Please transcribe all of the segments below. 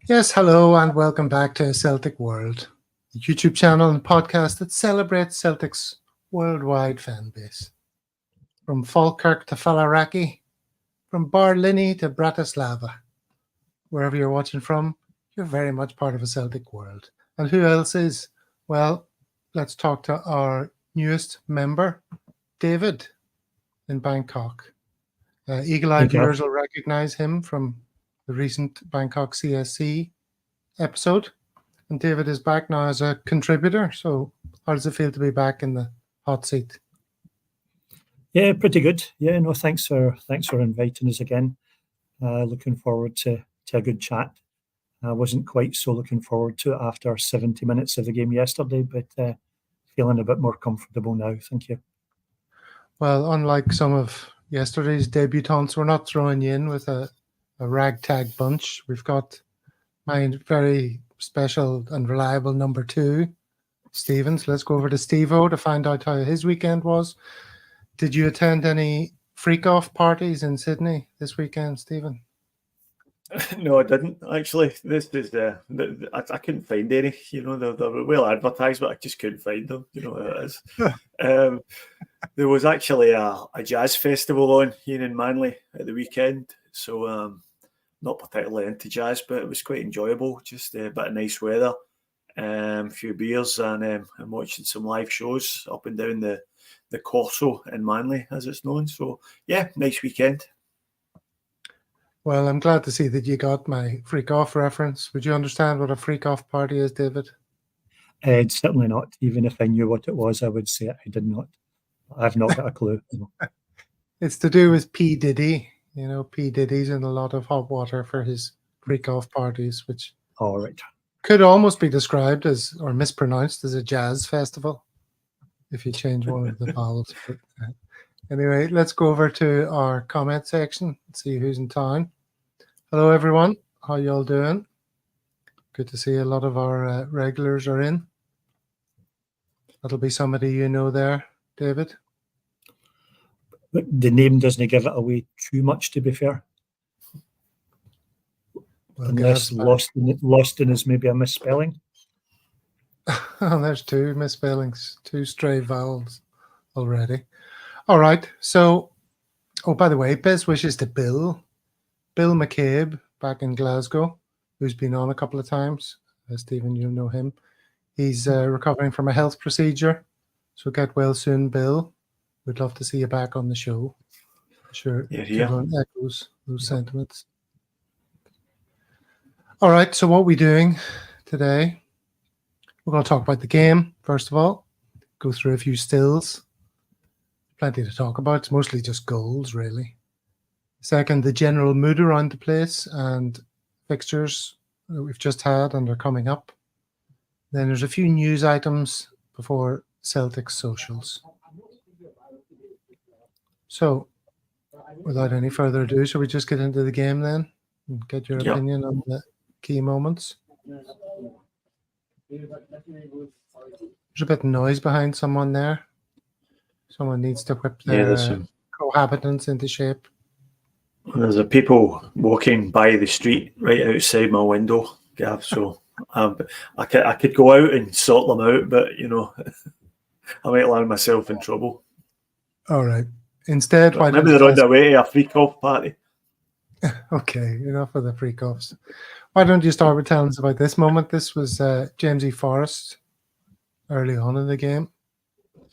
Yes, hello and welcome back to Celtic World, the YouTube channel and podcast that celebrates Celtic's worldwide fan base. From Falkirk to Falkirk, from Barlinnie to Bratislava, wherever you're watching from, you're very much part of a Celtic world. And who else is? Well, let's talk to our newest member, David, in Bangkok. Eagle-eyed viewers will recognise him from the recent Bangkok CSC episode. And David is back now as a contributor. So how does it feel to be back in the hot seat? Yeah, pretty good. Yeah, no, thanks for inviting us again. Looking forward to a good chat. I wasn't quite so looking forward to it after 70 minutes of the game yesterday, but feeling a bit more comfortable now. Thank you. Well, unlike some of yesterday's debutants, we're not throwing you in with a ragtag bunch. We've got my very special and reliable number 2, Stevens. Let's go over to Steve-O to find out how his weekend was. Did you attend any freak-off parties in Sydney this weekend, Stephen? No, I didn't actually. This is I couldn't find any. You know, they were well advertised, but I just couldn't find them. You know how it is. There was actually a jazz festival on here in Manly at the weekend, so not particularly into jazz, but it was quite enjoyable. Just a bit of nice weather, a few beers, and watching some live shows up and down the Corso in Manly, as it's known. So yeah, nice weekend. Well, I'm glad to see that you got my freak-off reference. Would you understand what a freak-off party is, David? Certainly not. Even if I knew what it was, I would say I did not. I've not got a clue. It's to do with P. Diddy. You know, P. Diddy's in a lot of hot water for his freak-off parties, which could almost be described as, or mispronounced as, a jazz festival, if you change one of the vowels. But, anyway, let's go over to our comment section and see who's in town. Hello, everyone. How y'all doing? Good to see a lot of our regulars are in. That'll be somebody you know there, David. But the name doesn't give it away too much, to be fair. Well, unless lost in is maybe a misspelling. Oh, there's 2 misspellings, 2 stray vowels already. All right. So, by the way, best wishes to Bill McCabe back in Glasgow, who's been on a couple of times. Stephen, you know him. He's recovering from a health procedure. So get well soon, Bill. We'd love to see you back on the show. Sure, everyone echoes those sentiments. All right, so what are we doing today? We're going to talk about the game, first of all. Go through a few stills. Plenty to talk about. It's mostly just goals, really. Second, the general mood around the place and fixtures that we've just had and are coming up. Then there's a few news items before Celtic socials. So, without any further ado, shall we just get into the game then and get your opinion on the key moments? There's a bit of noise behind someone there. Someone needs to whip their cohabitants into shape. There's a people walking by the street right outside my window, Gav. So I could go out and sort them out, but you know, I might land myself in trouble. All right. Instead, why maybe they're on their way to a freak-off party. Okay, enough of the freak-offs. Why don't you start with telling us about this moment? This was James E. Forrest early on in the game.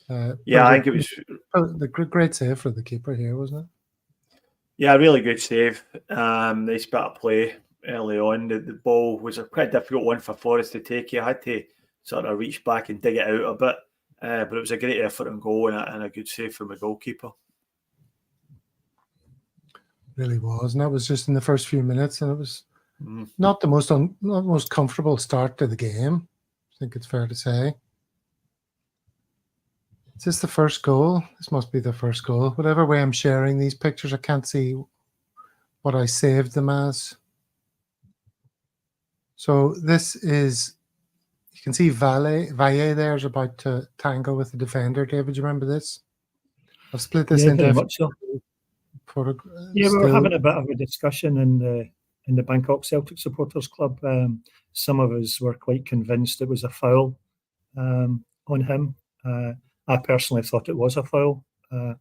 I think it was the great save for the keeper here, wasn't it? Yeah, really good save. Nice bit of play early on. The ball was a quite difficult one for Forrest to take. He had to sort of reach back and dig it out a bit, but it was a great effort and goal and a good save from the goalkeeper. Really was, and that was just in the first few minutes, and it was not the most comfortable start to the game. I think it's fair to say. Is this the first goal? This must be the first goal. Whatever way I'm sharing these pictures, I can't see what I saved them as. So this is, you can see Valle there is about to tangle with the defender. David, do you remember this? I've split this into very much so. Yeah, we were having a bit of a discussion in in the Bangkok Celtic Supporters Club. Some of us were quite convinced it was a foul on him. I personally thought it was a foul. I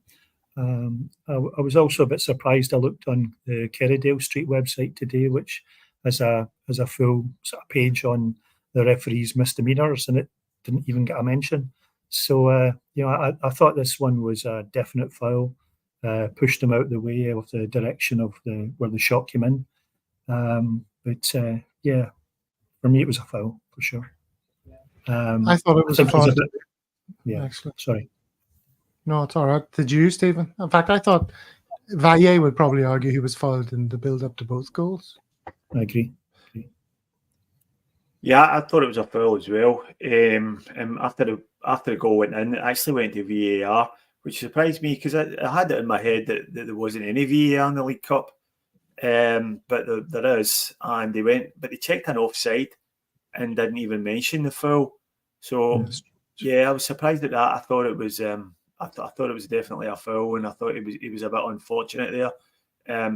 was also a bit surprised. I looked on the Kerrydale Street website today, which has a full sort of page on the referee's misdemeanours, and it didn't even get a mention. So I thought this one was a definite foul. Pushed him out the way of the direction of where the shot came in. But for me it was a foul for sure. I thought it was a foul. Yeah, actually. Sorry. No, it's all right. Did you, Stephen? In fact, I thought Valle would probably argue he was fouled in the build-up to both goals. I agree. Yeah, I thought it was a foul as well. After the goal went in, it actually went to VAR, which surprised me because I had it in my head that there wasn't any VAR in the League Cup, but there is, and they checked an offside and didn't even mention the foul. So yeah, I was surprised at that. I thought it was I thought it was definitely a foul, and I thought he was a bit unfortunate there.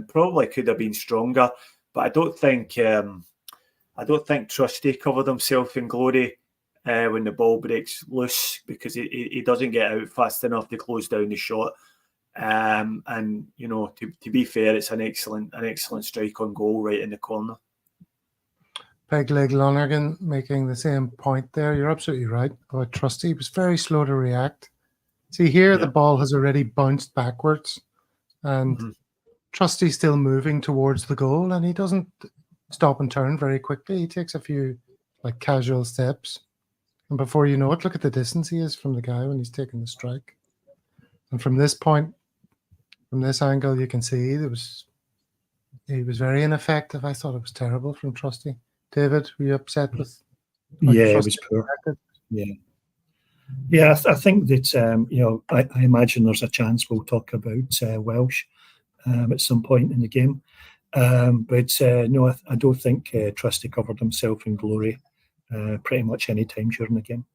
Probably could have been stronger, but I don't think Trusty covered himself in glory when the ball breaks loose, because he doesn't get out fast enough to close down the shot. And to be fair, it's an excellent strike on goal right in the corner. Pegleg Lonergan making the same point there. You're absolutely right about Trusty. He was very slow to react. See here, the ball has already bounced backwards, and Trusty's still moving towards the goal, and he doesn't stop and turn very quickly. He takes a few casual steps, and before you know it, look at the distance he is from the guy when he's taking the strike. And from this point, from this angle, you can see he was very ineffective. I thought it was terrible from Trusty. David, were you upset with? Yeah, it was poor. Yeah, I think that I imagine there's a chance we'll talk about Welsh at some point in the game. But no, I don't think Trusty covered himself in glory pretty much any time during the game.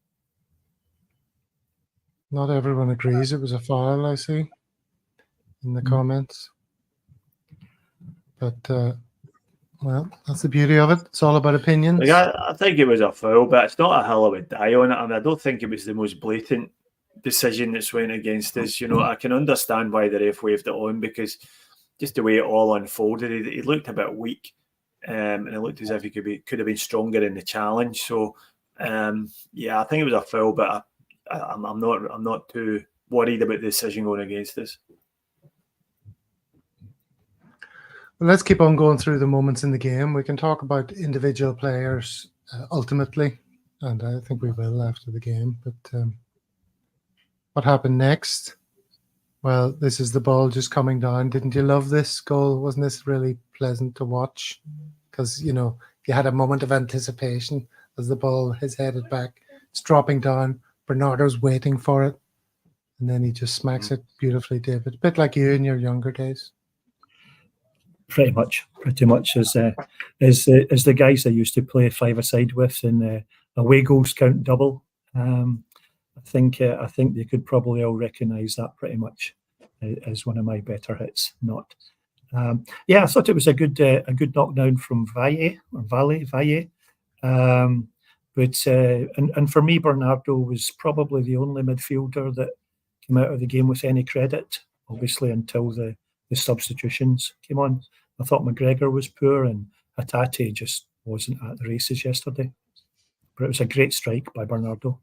Not everyone agrees it was a foul, I see, in the comments. But, well, that's the beauty of it. It's all about opinions. I think it was a foul, but it's not a hell of a die on it. And I don't think it was the most blatant decision that's went against us. I can understand why the ref waved it on, because just the way it all unfolded, he looked a bit weak, and it looked as if he could have been stronger in the challenge. So, I think it was a foul, but I'm not too worried about the decision going against us. Well, let's keep on going through the moments in the game. We can talk about individual players ultimately, and I think we will after the game. But what happened next? Well, this is the ball just coming down. Didn't you love this goal? Wasn't this really pleasant to watch? Because, you had a moment of anticipation as the ball is headed back. It's dropping down. Bernardo's waiting for it. And then he just smacks it beautifully, David. A bit like you in your younger days. Pretty much as the guys I used to play five-a-side with in away goals count double. I think they could probably all recognise that pretty much as one of my better hits. Not, I thought it was a good knockdown from Valle. But for me, Bernardo was probably the only midfielder that came out of the game with any credit. Obviously, until the substitutions came on. I thought McGregor was poor, and Hatate just wasn't at the races yesterday. But it was a great strike by Bernardo,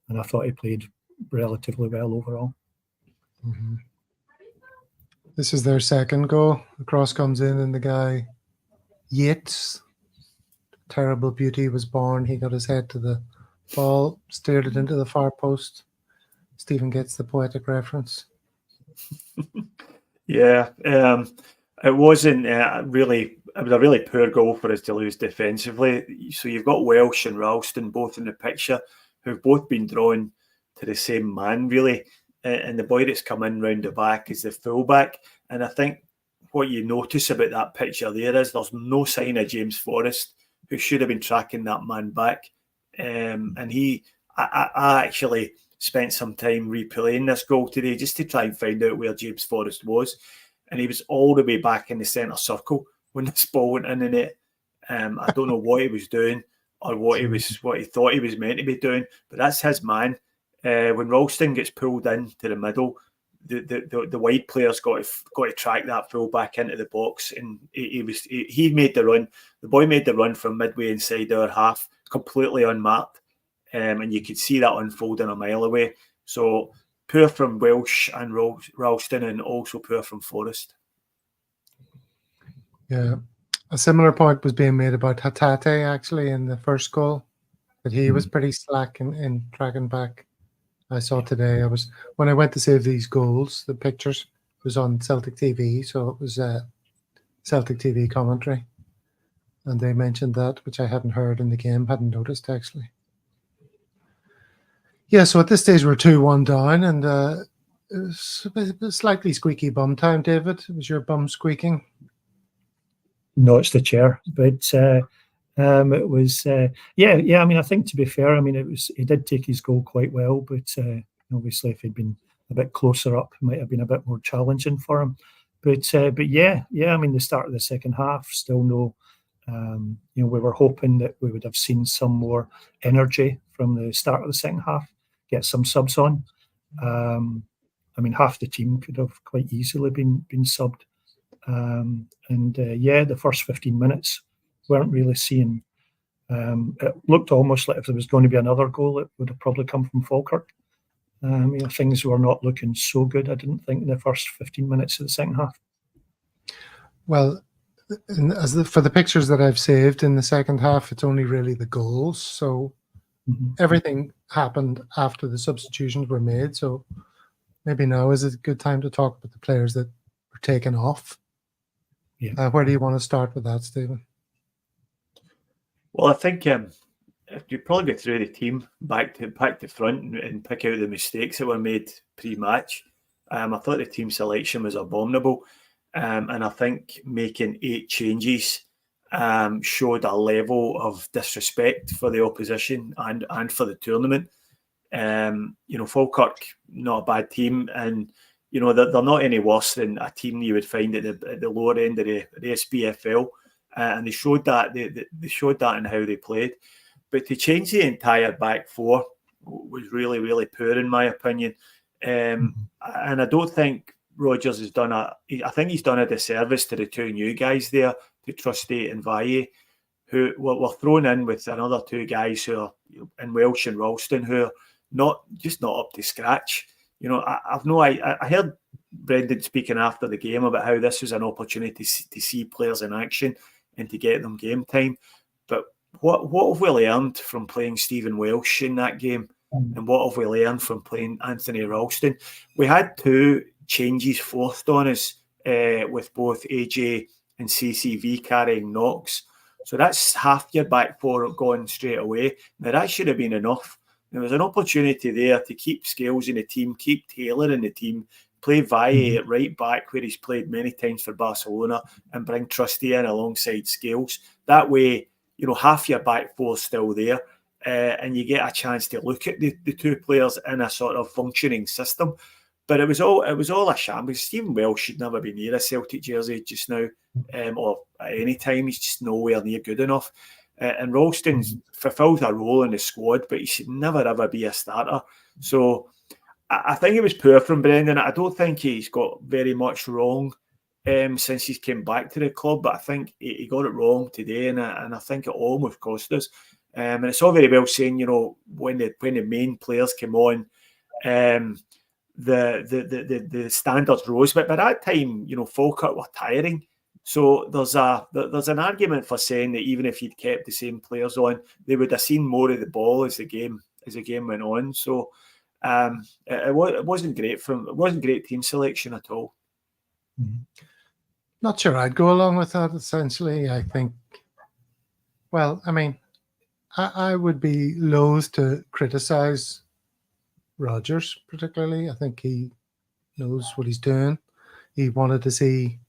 and I thought he played relatively well overall. Mm-hmm. This is their second goal. The cross comes in, and the guy, Yates, terrible beauty, was born. He got his head to the ball, steered it into the far post. Stephen gets the poetic reference. Yeah, it wasn't really. It was a really poor goal for us to lose defensively. So you've got Welsh and Ralston both in the picture, who've both been drawn to the same man, really. And the boy that's come in round the back is the fullback. And I think what you notice about that picture there is there's no sign of James Forrest, who should have been tracking that man back. And I actually spent some time replaying this goal today just to try and find out where James Forrest was. And he was all the way back in the centre circle. when this ball went in the net. I don't know what he was doing or what he thought he was meant to be doing, but that's his man. When Ralston gets pulled into the middle, the wide player's got to track that full back into the box, and he made the run. The boy made the run from midway inside our half, completely unmarked, and you could see that unfolding a mile away. So poor from Welsh and Ralston, and also poor from Forrest. Yeah. A similar point was being made about Hatate actually in the first goal, that he was pretty slack in tracking back. I saw today. When I went to save these goals, the pictures was on Celtic TV, so it was Celtic TV commentary, and they mentioned that, which I hadn't heard in the game, hadn't noticed actually. Yeah, so at this stage we're 2-1 down, and it was a slightly squeaky bum time. David, was your bum squeaking? No, it's the chair, but it was yeah. I mean, I think to be fair, I mean, he did take his goal quite well, but obviously if he'd been a bit closer up, it might have been a bit more challenging for him. But yeah. I mean, the start of the second half, still no. We were hoping that we would have seen some more energy from the start of the second half, get some subs on. I mean, half the team could have quite easily been subbed. The first 15 minutes weren't really seeing. It looked almost like if there was going to be another goal, it would have probably come from Falkirk. Things were not looking so good, I didn't think, in the first 15 minutes of the second half. Well, for the pictures that I've saved in the second half, it's only really the goals. So everything happened after the substitutions were made. So maybe now is a good time to talk about the players that were taken off. Yeah. Where do you want to start with that, Stephen? Well, I think you probably go through the team back to front and pick out the mistakes that were made pre-match. I thought the team selection was abominable, and I think making 8 changes showed a level of disrespect for the opposition and for the tournament. Falkirk, not a bad team, and they're not any worse than a team you would find at the lower end of the SPFL, and they showed that they showed that in how they played. But to change the entire back four was really, really poor in my opinion, and I don't think Rodgers has done I think he's done a disservice to the 2 new guys there, to Trusty and Valle, who were thrown in with another 2 guys who are in Welsh and Ralston, who are not up to scratch. I heard Brendan speaking after the game about how this was an opportunity to see players in action and to get them game time. But what have we learned from playing Stephen Welsh in that game? And what have we learned from playing Anthony Ralston? We had 2 changes forced on us with both AJ and CCV carrying knocks. So that's half your back four gone straight away. Now that should have been enough. There was an opportunity there to keep Scales in the team, keep Taylor in the team, play Valle at right back where he's played many times for Barcelona, and bring Trusty in alongside Scales. That way, half your back four still there, and you get a chance to look at the 2 players in a sort of functioning system. But it was all a sham, because Stephen Welsh should never be near a Celtic jersey just now, or at any time. He's just nowhere near good enough. And Ralston's fulfilled a role in the squad, but he should never ever be a starter. So I think it was poor from Brendan. I don't think he's got very much wrong since he's came back to the club, but I think he got it wrong today, and I think it almost cost us. And it's all very well saying, when the main players came on, the standards rose, but by that time, Falkirk were tiring. So there's an argument for saying that even if you'd kept the same players on, they would have seen more of the ball as the game went on. So it wasn't great team selection at all. Not sure I'd go along with that. Essentially, I think. Well, I mean, I would be loath to criticise Rodgers particularly. I think he knows what he's doing. He wanted to see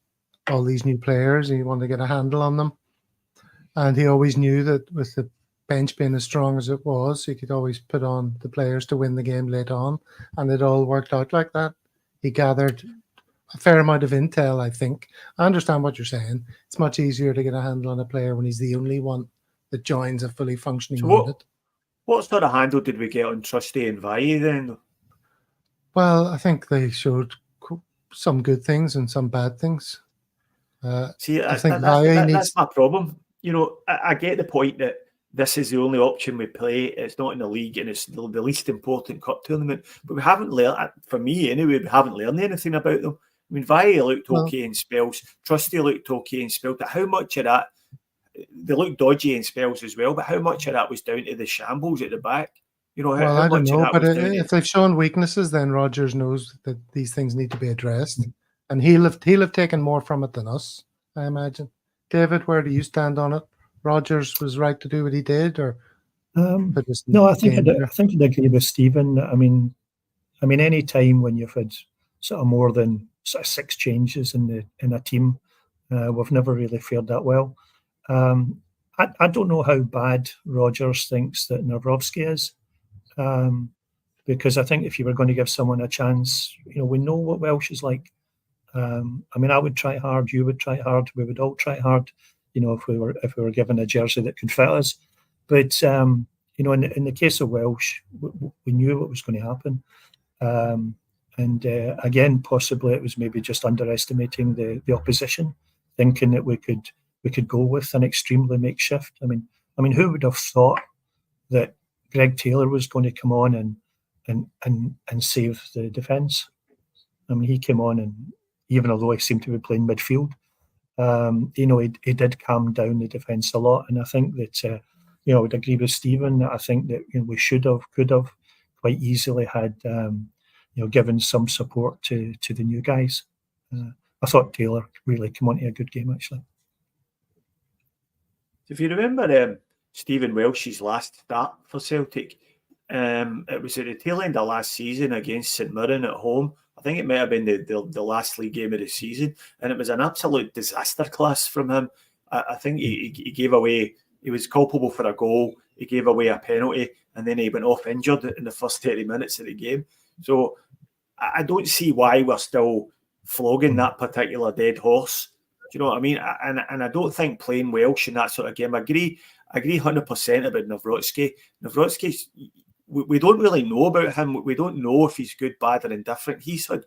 all these new players. He wanted to get a handle on them. And he always knew that with the bench being as strong as it was, he could always put on the players to win the game late on. And it all worked out like that. He gathered a fair amount of intel, I think. I understand what you're saying. It's much easier to get a handle on a player when he's the only one that joins a fully functioning unit. What sort of handle did we get on Trusty and Valle then? Well, I think they showed some good things and some bad things. See, I think that's my problem. I get the point that this is the only option we play. It's not in the league, and it's the least important cup tournament. But we haven't learned, for me anyway, we haven't learned anything about them. I mean, Valle looked okay in spells. Trusty looked okay in spells. But how much of that, they looked dodgy in spells as well, but how much of that was down to the shambles at the back? Well, I don't know, but if they've shown weaknesses, then Rodgers knows that these things need to be addressed. And he'll have taken more from it than us, I imagine. David, where do you stand on it? Rodgers was right to do what he did, or no? I think I'd agree with Stephen. I mean, any time when you've had sort of more than sort of 6 changes in a team, we've never really fared that well. I don't know how bad Rodgers thinks that Nawrocki is, because I think if you were going to give someone a chance, we know what Welsh is like. I mean, I would try hard. You would try hard. We would all try hard. If we were given a jersey that could fit us. But in the case of Welsh, we knew what was going to happen. And again, possibly it was maybe just underestimating the opposition, thinking that we could go with an extremely makeshift. I mean, who would have thought that Greg Taylor was going to come on and save the defence? I mean, he came on, and even although he seemed to be playing midfield, he did calm down the defence a lot. And I think that I would agree with Stephen. I think that we could have quite easily had given some support to the new guys. I thought Taylor really came on to a good game, actually. If you remember Stephen Welsh's last start for Celtic, it was at the tail end of last season against St Mirren at home. I think it might have been the last league game of the season, and it was an absolute disaster class from him. I think he gave away, he was culpable for a goal, he gave away a penalty, and then he went off injured in the first 30 minutes of the game. So I don't see why we're still flogging that particular dead horse. Do you know what I mean? And I don't think playing Welsh in that sort of game. I agree 100% about Nawrocki. Nawrocki, we don't really know about him. We don't know if he's good, bad, or indifferent. He's had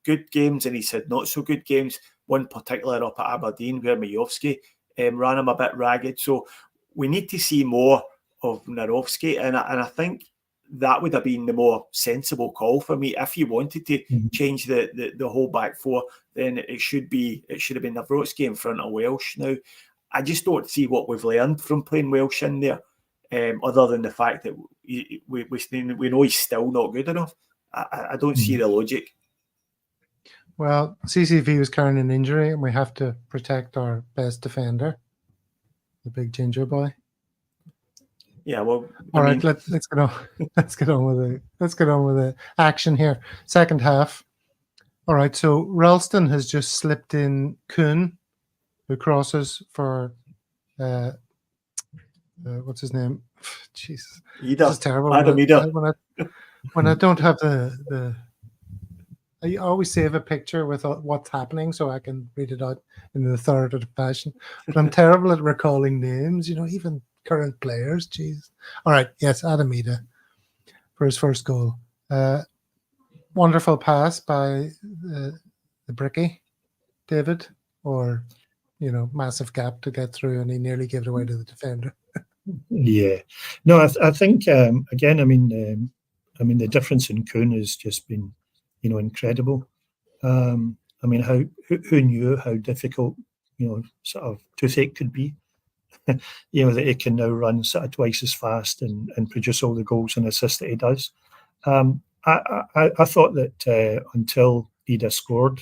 good games, and he's had not so good games. One particular up at Aberdeen where Majowski ran him a bit ragged. So we need to see more of Nawrocki, and I think that would have been the more sensible call for me. If you wanted to change the whole back four, then it should have been Nawrocki in front of Welsh. Now, I just don't see what we've learned from playing Welsh in there, other than the fact that we know he's still not good enough. I don't see the logic. Well, CCV was carrying an injury, and we have to protect our best defender, the big ginger boy. Yeah, well, all right. Let's get on. Let's get on with the action here. Second half. All right. So Ralston has just slipped in Kuhn, who crosses for what's his name? Jesus, this is terrible. When I don't have the I always save a picture with what's happening so I can read it out in the authoritative fashion. But I'm terrible at recalling names. Even current players. Jeez. All right. Yes, Adamida for his first goal. Wonderful pass by the Bricky, David, or massive gap to get through, and he nearly gave it away to the defender. Yeah. No, I think again. I mean, the difference in Kuhn has just been, incredible. I mean, who knew how difficult, sort of toothache could be. That he can now run sort of twice as fast and produce all the goals and assists that he does. I thought that until Ida scored,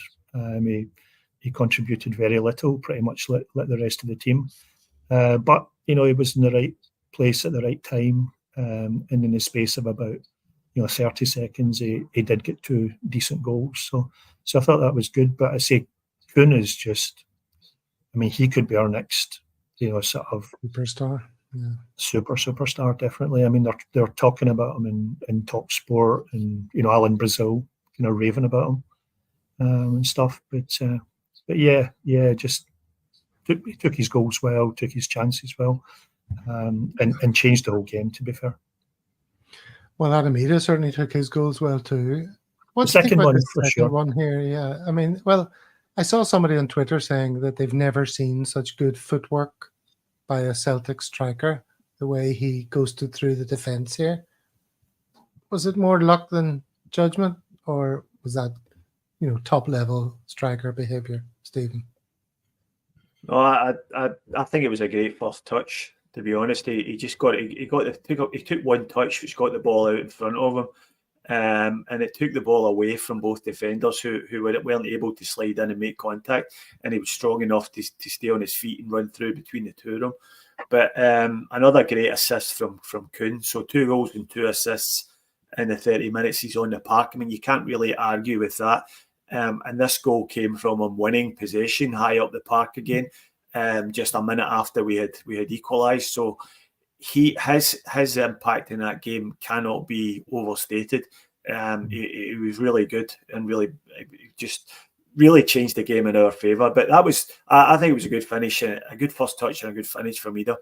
he contributed very little, pretty much like the rest of the team. But he was in the right place at the right time, and in the space of about 30 seconds, he did get 2 decent goals. So I thought that was good. But I say Kuhn is just, he could be our next, sort of superstar. Yeah. Superstar, definitely. I mean, they're talking about him in Top Sport, and Alan Brazil, raving about him. and stuff. But yeah, just took his goals well, took his chances well, and changed the whole game, to be fair. Well, Adamita certainly took his goals well too. What The do you think second about one, the for second sure. one here? Yeah, I mean, well, I saw somebody on Twitter saying that they've never seen such good footwork by a Celtic striker, the way he ghosted through the defence here. Was it more luck than judgment, or was that, top level striker behaviour, Stephen? No, I think it was a great first touch. To be honest, he just got it. He took one touch, which got the ball out in front of him, and it took the ball away from both defenders who weren't able to slide in and make contact. And he was strong enough to stay on his feet and run through between the two of them. But another great assist from Kuhn. So 2 goals and 2 assists in the 30 minutes he's on the park. I mean, you can't really argue with that. And this goal came from him winning possession high up the park again, just a minute after we had equalised. So his impact in that game cannot be overstated. It was really good and really changed the game in our favour. But I think it was a good finish, a good first touch and a good finish from Ida.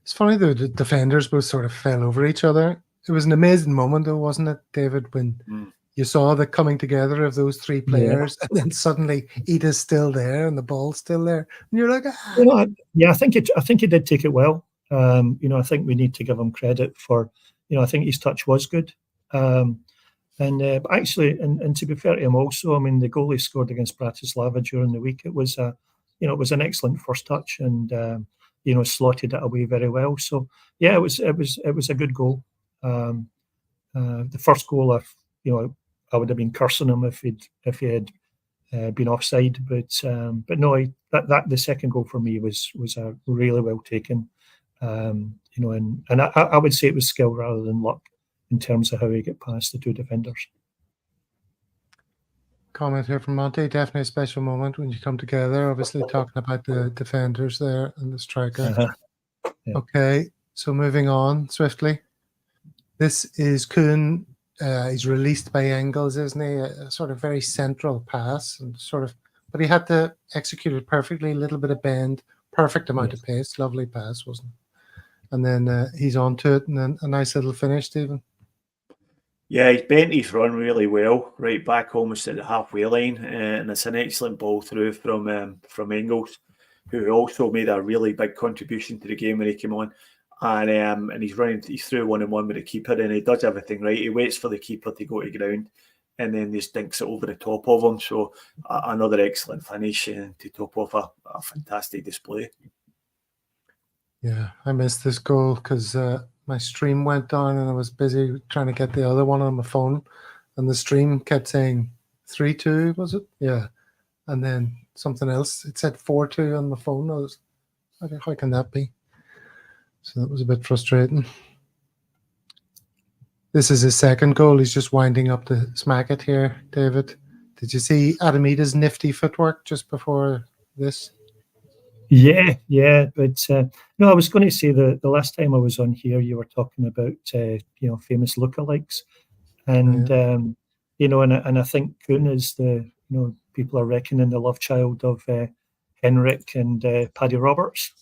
It's funny though, the defenders both sort of fell over each other. It was an amazing moment though, wasn't it, David, when you saw the coming together of those 3 players, and then suddenly Ida's still there and the ball's still there, and you're like, yeah, I think he did take it well. I think we need to give him credit for, I think his touch was good. But actually, and to be fair to him also, I mean, the goal he scored against Bratislava during the week, it was an excellent first touch, and slotted it away very well. So yeah, it was a good goal. The first goal, I would have been cursing him if he had been offside, but no, that the second goal for me was a really well taken. And I would say it was skill rather than luck in terms of how he got past the 2 defenders. Comment here from Monty. Definitely a special moment when you come together. Obviously, talking about the defenders there and the striker. Yeah. Okay, so moving on swiftly. This is Kuhn. He's released by Engels, isn't he? A sort of very central pass, and but he had to execute it perfectly. A little bit of bend, perfect amount of pace. Lovely pass, wasn't it? And then he's on to it, and then a nice little finish, Stephen. Yeah, he's bent his run really well, right back almost at the halfway line, and it's an excellent ball through from Engels, who also made a really big contribution to the game when he came on. And he's through 1-on-1 with the keeper, and he does everything right. He waits for the keeper to go to ground, and then just dinks it over the top of him. So another excellent finish to top off a fantastic display. Yeah, I missed this goal because my stream went down and I was busy trying to get the other one on my phone, and the stream kept saying 3-2, was it? Yeah. And then something else. It said 4-2 on my phone. I was like, how can that be? So that was a bit frustrating. This is his second goal. He's just winding up to smack it here, David. Did you see Adamita's nifty footwork just before this? Yeah. But no, I was going to say the last time I was on here, you were talking about famous lookalikes, and and I think Kuhn is the people are reckoning the love child of Henrik and Paddy Roberts.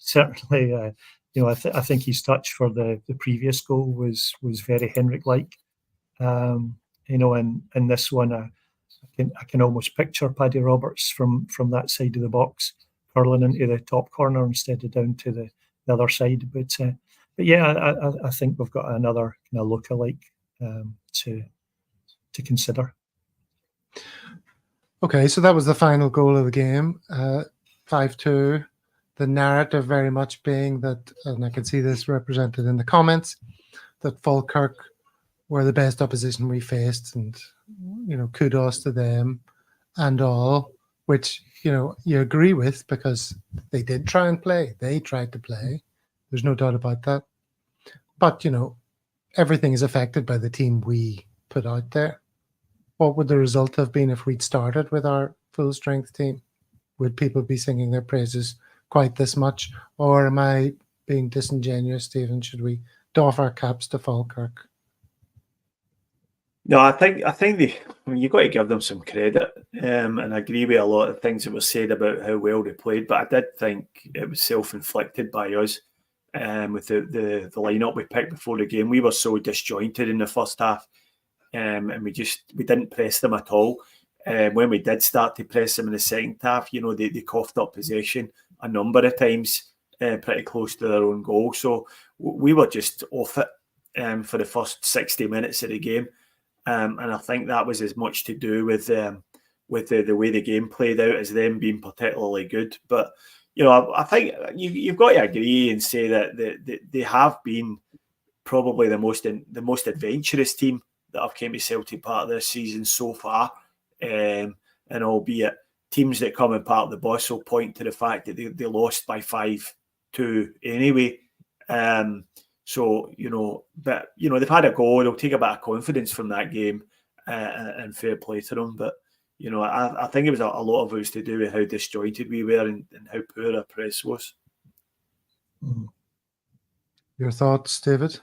Certainly, I think his touch for the previous goal was very Henrik-like. And this one, I can almost picture Paddy Roberts from that side of the box, curling into the top corner instead of down to the other side. But yeah, I think we've got another kind of look-alike to consider. Okay, so that was the final goal of the game, 5-2. The narrative very much being that, and I can see this represented in the comments, that Falkirk were the best opposition we faced, and kudos to them and all, which you agree with, because they did try and play. They tried to play. There's no doubt about that. But everything is affected by the team we put out there. What would the result have been if we'd started with our full strength team? Would people be singing their praises quite this much, or am I being disingenuous, Stephen? Should we doff our caps to Falkirk? No, I think I mean, you've got to give them some credit, and I agree with a lot of things that were said about how well they played, but I did think it was self-inflicted by us with the lineup we picked before the game. We were so disjointed in the first half, and we didn't press them at all. When we did start to press them in the second half, they coughed up possession a number of times, pretty close to their own goal. So we were just off it for the first 60 minutes of the game. And I think that was as much to do with the way the game played out as them being particularly good. But I think you've got to agree and say that they have been probably the most adventurous team that have came to Celtic part of this season so far. And albeit teams that come in part of the bus will point to the fact that they lost by 5-2 anyway. So, but, they've had a go. They'll take a bit of confidence from that game and fair play to them. But, I think it was a lot of it was to do with how disjointed we were and how poor our press was. Your thoughts, David?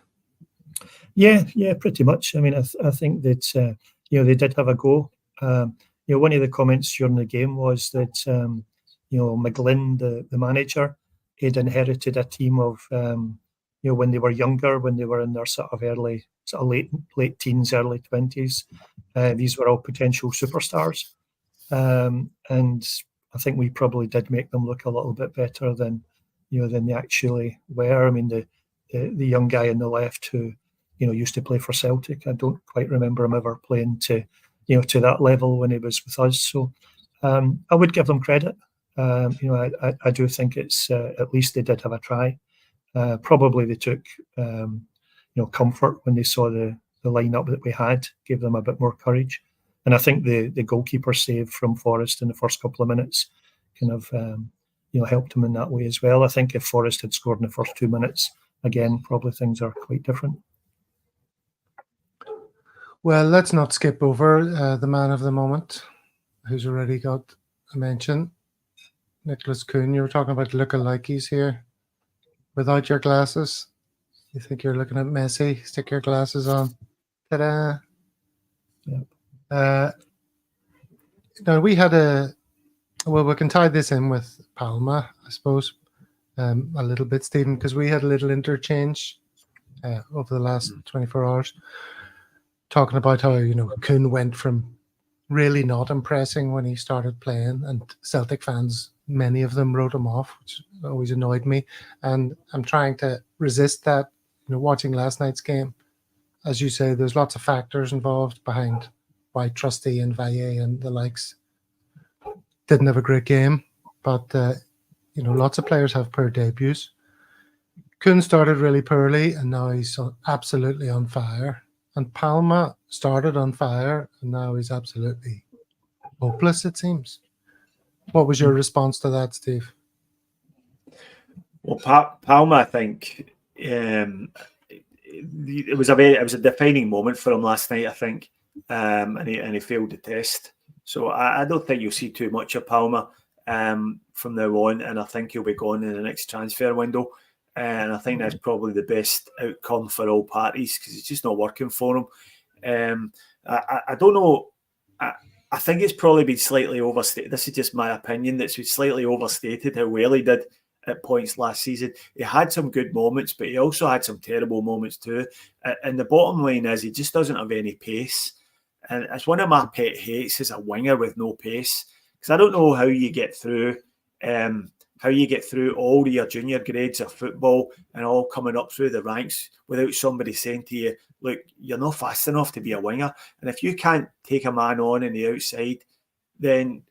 Yeah, pretty much. I mean, I think that, they did have a go. One of the comments during the game was that, McGlynn, the manager, had inherited a team of, when they were younger, when they were in their sort of late teens, early 20s. These were all potential superstars. And I think we probably did make them look a little bit better than they actually were. I mean, the young guy on the left who, used to play for Celtic, I don't quite remember him ever playing to that level when he was with us. So I would give them credit. I do think it's at least they did have a try. Probably they took comfort when they saw the lineup that we had, gave them a bit more courage. And I think the goalkeeper save from Forrest in the first couple of minutes kind of helped him in that way as well. I think if Forrest had scored in the first 2 minutes, again, probably things are quite different. Well, let's not skip over the man of the moment, who's already got a mention. Nicholas Kuhn, you were talking about lookalikes here. Without your glasses, you think you're looking at Messi. Stick your glasses on. Ta-da! Yep. Now we had we can tie this in with Palma, I suppose, a little bit, Stephen, because we had a little interchange over the last 24 hours, talking about how Kuhn went from really not impressing when he started playing, and Celtic fans, many of them, wrote him off, which always annoyed me. And I'm trying to resist that. Watching last night's game, as you say, there's lots of factors involved behind why Trusty and Valle and the likes didn't have a great game. But lots of players have poor debuts. Kuhn started really poorly, and now he's absolutely on fire. And Palma started on fire, and now he's absolutely hopeless, it seems. What was your response to that, Steve? Well, Palma, I think it was a defining moment for him last night, I think, and he failed the test. So I don't think you'll see too much of Palma from now on, and I think he'll be gone in the next transfer window. And I think that's probably the best outcome for all parties because it's just not working for him. I don't know. I think it's probably been slightly overstated. This is just my opinion. That's been slightly overstated how well he did at points last season. He had some good moments, but he also had some terrible moments too. And the bottom line is he just doesn't have any pace. And it's one of my pet hates is a winger with no pace. Because I don't know how you get through all your junior grades of football and all coming up through the ranks without somebody saying to you, look, you're not fast enough to be a winger. And if you can't take a man on the outside, then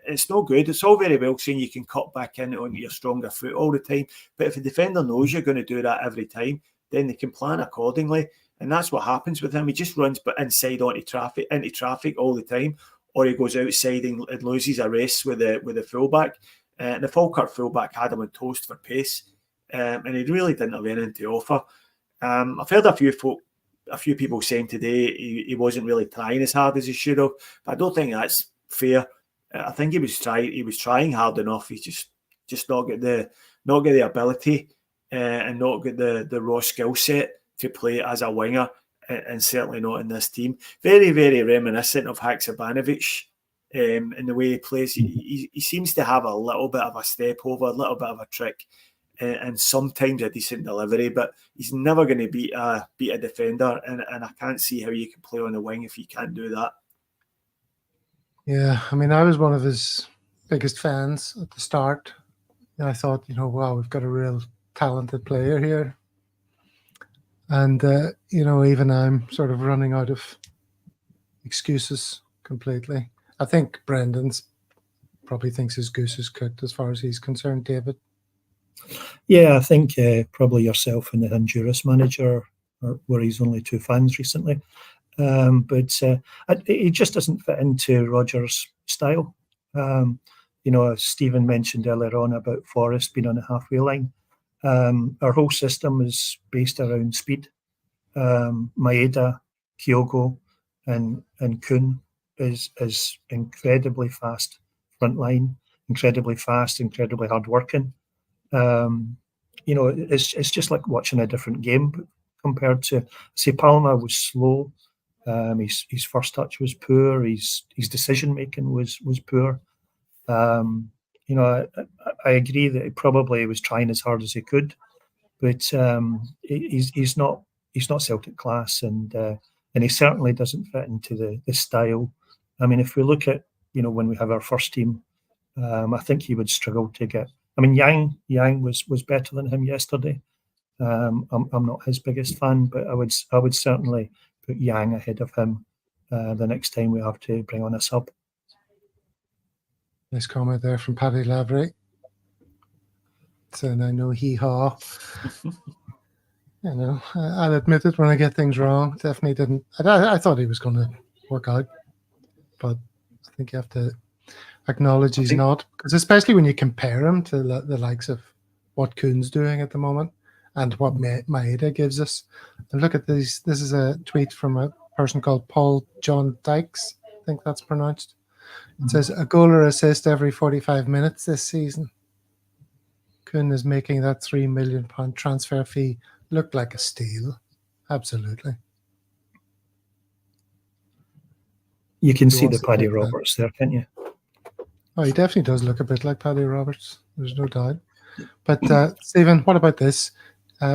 it's no good. It's all very well saying you can cut back in on your stronger foot all the time. But if a defender knows you're going to do that every time, then they can plan accordingly. And that's what happens with him. He just runs inside into traffic all the time, or he goes outside and loses a race with the fullback. The Falkirk fullback had him on toast for pace, and he really didn't have anything to offer. I've heard a few people saying today he wasn't really trying as hard as he should have, but I don't think that's fair. I think he was trying hard enough. He's just not got the ability and not got the raw skill set to play as a winger and certainly not in this team. Very, very reminiscent of Haksabanovic in the way he plays. He seems to have a little bit of a step over, a little bit of a trick, and sometimes a decent delivery, but he's never going to beat a defender, and I can't see how you can play on the wing if you can't do that. Yeah, I mean, I was one of his biggest fans at the start. And I thought, wow, we've got a real talented player here. And, even I'm sort of running out of excuses completely. I think Brendan's probably thinks his goose is cooked as far as he's concerned, David. Yeah, I think probably yourself and the Honduras manager were his only two fans recently. But it just doesn't fit into Rodgers' style. Stephen mentioned earlier on about Forrest being on the halfway line. Our whole system is based around speed. Maeda, Kyogo, and Kuhn is incredibly fast front line, incredibly fast, incredibly hardworking. It's just like watching a different game compared to, say, Palma was slow. His first touch was poor. His decision making was poor. I agree that he probably was trying as hard as he could, but he's not Celtic class, and he certainly doesn't fit into the style. I mean, if we look at when we have our first team, I think he would struggle to get. I mean, Yang was better than him yesterday. I'm not his biggest fan, but I would certainly put Yang ahead of him the next time we have to bring on a sub. Nice comment there from Paddy Lavery. Saying I know hee-haw. I'll admit it when I get things wrong. Definitely didn't. I thought he was going to work out, but I think you have to acknowledge he's not, because especially when you compare him to the likes of what Kuhn's doing at the moment and what Maeda gives us. And look at these. This is a tweet from a person called Paul John Dykes. I think that's pronounced. It says a goal or assist every 45 minutes this season. Kuhn is making that £3 million transfer fee look like a steal. Absolutely. You can see the Paddy Roberts there, can't you? Oh, he definitely does look a bit like Paddy Roberts. There's no doubt. But Stephen, what about this?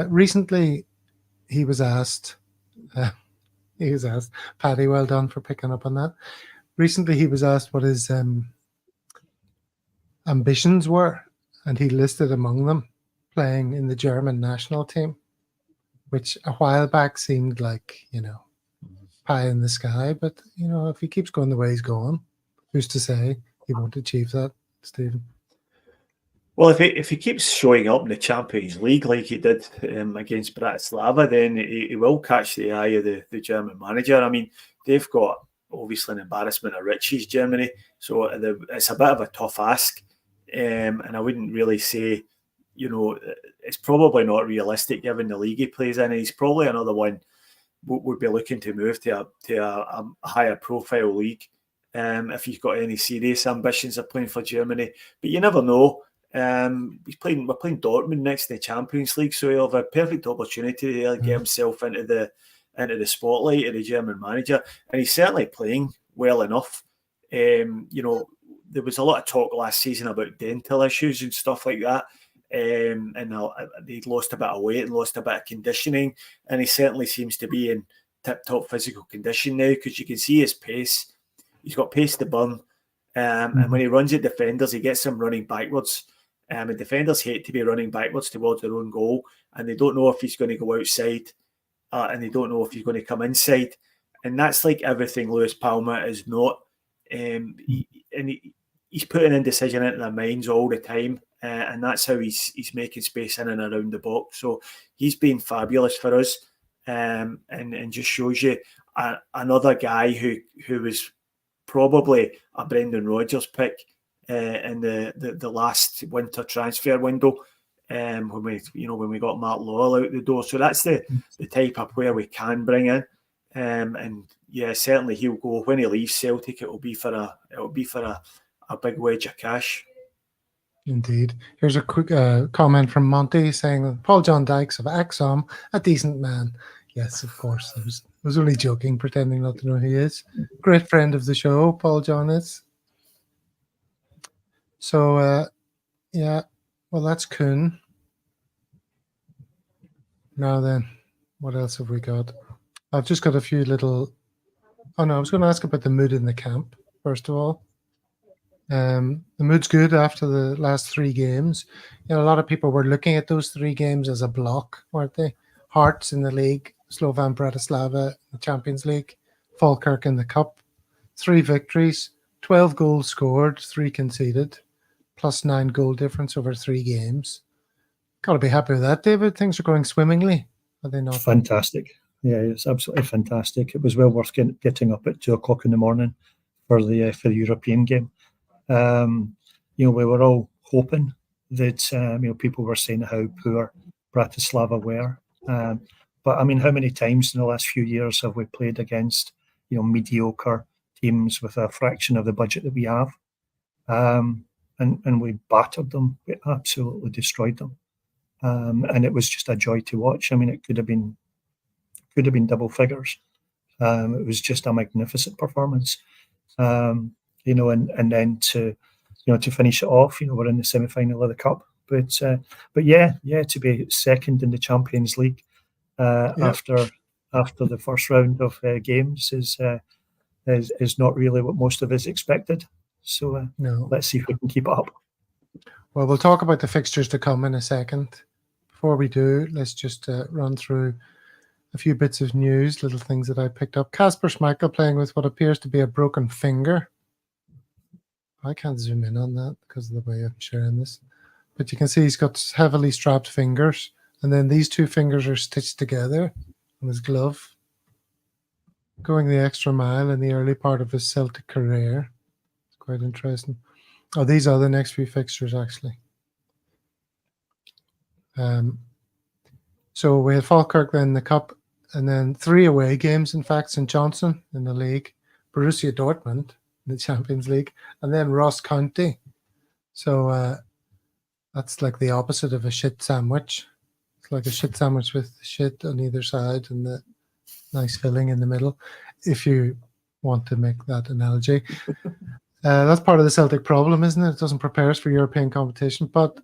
Recently, he was asked. Paddy, well done for picking up on that. Recently, he was asked what his ambitions were, and he listed among them playing in the German national team, which a while back seemed like, pie in the sky. But, if he keeps going the way he's going, who's to say he won't achieve that, Stephen? Well, if he keeps showing up in the Champions League like he did against Bratislava, then he will catch the eye of the German manager. I mean, they've got obviously an embarrassment of riches, Germany, so it's a bit of a tough ask, and I wouldn't really say, it's probably not realistic given the league he plays in. He's probably another one would be looking to move to a higher profile league if he's got any serious ambitions of playing for Germany. But you never know. We're playing Dortmund next in the Champions League, so he'll have a perfect opportunity to get himself into the spotlight of the German manager, and he's certainly playing well enough. There was a lot of talk last season about dental issues and stuff like that, and he'd lost a bit of weight and lost a bit of conditioning, and he certainly seems to be in tip-top physical condition now, because you can see his pace. He's got pace to burn, and when he runs at defenders, he gets them running backwards. And defenders hate to be running backwards towards their own goal, and they don't know if he's going to go outside, and they don't know if he's going to come inside. And that's like everything Lewis Palma is not. He's putting indecision into their minds all the time, and that's how he's making space in and around the box. So he's been fabulous for us, and just shows you another guy who was probably a Brendan Rodgers pick in the last winter transfer window, when we got Mark Lowell out the door. So that's the type of player we can bring in, and yeah, certainly he'll go when he leaves Celtic. It'll be for a big wedge of cash. Indeed. Here's a quick comment from Monty saying that Paul John Dykes of Axom, a decent man. Yes, of course. was only joking, pretending not to know who he is. Great friend of the show, Paul John is. So, yeah, well, that's Kuhn. Now then, what else have we got? I've just got a few little... Oh, no, I was going to ask about the mood in the camp, first of all. The mood's good after the last 3 games. You know, a lot of people were looking at those 3 games as a block, weren't they? Hearts in the league, Slovan Bratislava in the Champions League, Falkirk in the Cup. 3 victories, 12 goals scored, 3 conceded, plus 9 goal difference over 3 games. Got to be happy with that, David. Things are going swimmingly, are they not? Fantastic. Yeah, it's absolutely fantastic. It was well worth getting up at 2:00 in the morning for the European game. We were all hoping that people were saying how poor Bratislava were, but I mean, how many times in the last few years have we played against mediocre teams with a fraction of the budget that we have, and we battered them. We absolutely destroyed them, and it was just a joy to watch. I mean, it could have been double figures. It was just a magnificent performance. And then to finish it off, we're in the semi-final of the cup. But yeah, to be second in the Champions League after the first round of games is not really what most of us expected. So No. Let's see if we can keep it up. Well, we'll talk about the fixtures to come in a second. Before we do, let's just run through a few bits of news, little things that I picked up. Kasper Schmeichel playing with what appears to be a broken finger. I can't zoom in on that because of the way I'm sharing this. But you can see he's got heavily strapped fingers. And then these 2 fingers are stitched together on his glove. Going the extra mile in the early part of his Celtic career. It's quite interesting. Oh, these are the next few fixtures, actually. So we had Falkirk then in the Cup, and then 3 away games, in fact, St. Johnstone in the league, Borussia Dortmund in the Champions League, and then Ross County. So that's like the opposite of a shit sandwich. It's like a shit sandwich with shit on either side and the nice filling in the middle, if you want to make that analogy. That's part of the Celtic problem, isn't it? It doesn't prepare us for European competition. But,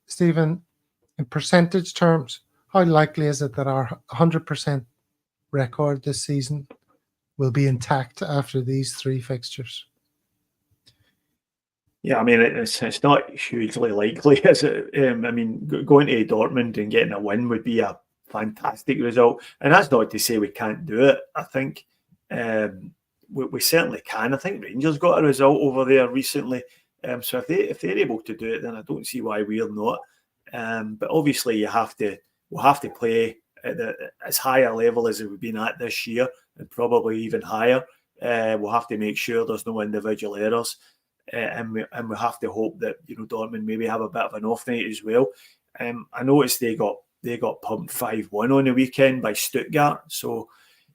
Stephen, in percentage terms, how likely is it that our 100% record this season will be intact after these 3 fixtures? Yeah, I mean, it's not hugely likely, is it? I mean, going to Dortmund and getting a win would be a fantastic result. And that's not to say we can't do it. I think we certainly can. I think Rangers got a result over there recently. So if they're able to do it, then I don't see why we're not. But obviously, we'll have to play at as high a level as we've been at this year, and probably even higher. We'll have to make sure there's no individual errors, and we have to hope that Dortmund maybe have a bit of an off night as well. I noticed they got pumped 5-1 on the weekend by Stuttgart, so